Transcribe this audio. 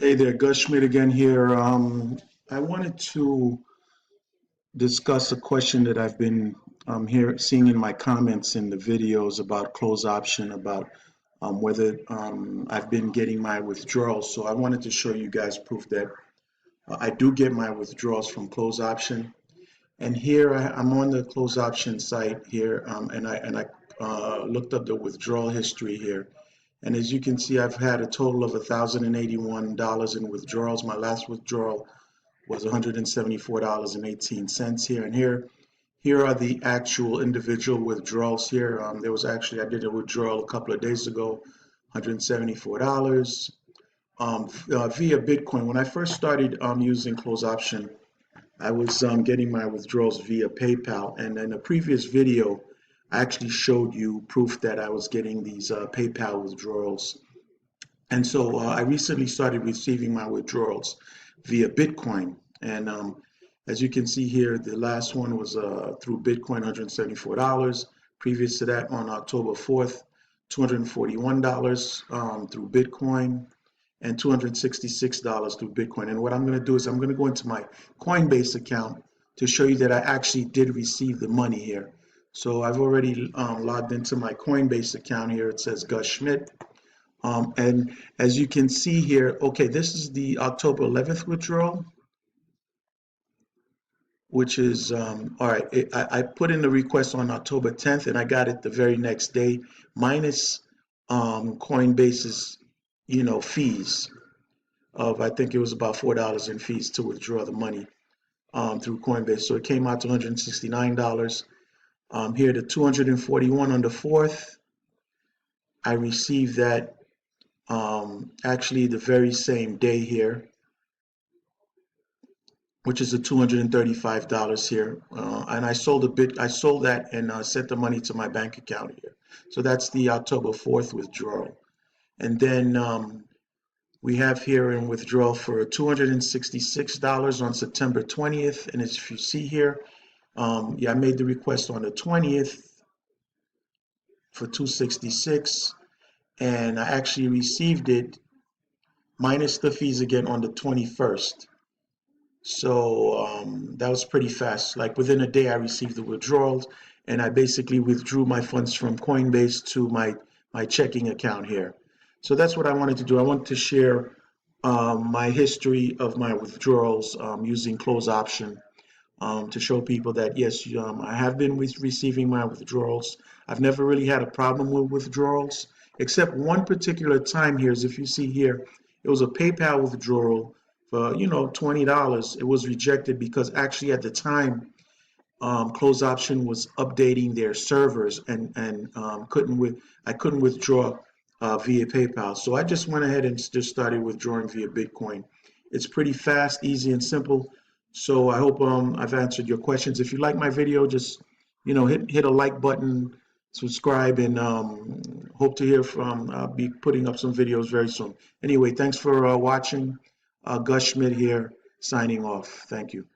Hey there, Gus Schmidt again here. I wanted to discuss a question that I've been seeing in my comments in the videos about close option, about whether I've been getting my withdrawals. So I wanted to show you guys proof that I do get my withdrawals from close option. And here I'm on the close option site here, and I looked up the withdrawal history here. And as you can see, I've had a total of $1,081 in withdrawals. My last withdrawal was $174.18 here. And here are the actual individual withdrawals here. There was actually, I did a withdrawal a couple of days ago, $174 via Bitcoin. When I first started using close option, I was getting my withdrawals via PayPal. And in a previous video, I actually showed you proof that I was getting these PayPal withdrawals. And so I recently started receiving my withdrawals via Bitcoin. And as you can see here, the last one was through Bitcoin, $174. Previous to that, on October 4th, $241 through Bitcoin, and $266 through Bitcoin. And what I'm going to do is I'm going to go into my Coinbase account to show you that I actually did receive the money here. So I've already logged into my Coinbase account here. It says Gus Schmidt. And as you can see here, okay, this is the October 11th withdrawal, which is, all right, I put in the request on October 10th and I got it the very next day, minus Coinbase's, fees of, I think it was about $4 in fees to withdraw the money through Coinbase. So it came out to $169. Here, the 241 on the 4th, I received that actually the very same day here, which is the $235 here, and I sold that and sent the money to my bank account here. So that's the October 4th withdrawal. And then we have here in withdrawal for $266 on September 20th. And as if you see here, yeah, I made the request on the 20th for $266, and I actually received it minus the fees again on the 21st. So that was pretty fast. Like within a day, I received the withdrawals, and I basically withdrew my funds from Coinbase to my checking account here. So that's what I wanted to do. I wanted to share my history of my withdrawals using close option. To show people that yes, I have been receiving my withdrawals. I've never really had a problem with withdrawals, except one particular time here. As if you see here, it was a PayPal withdrawal for $20. It was rejected because actually at the time, close option was updating their servers and I couldn't withdraw via PayPal. So I just went ahead and just started withdrawing via Bitcoin. It's pretty fast, easy, and simple. So I hope I've answered your questions. If you like my video, just hit a like button, subscribe, and hope to hear from. I'll be putting up some videos very soon. Anyway, thanks for watching. Gus Schmidt here, signing off. Thank you.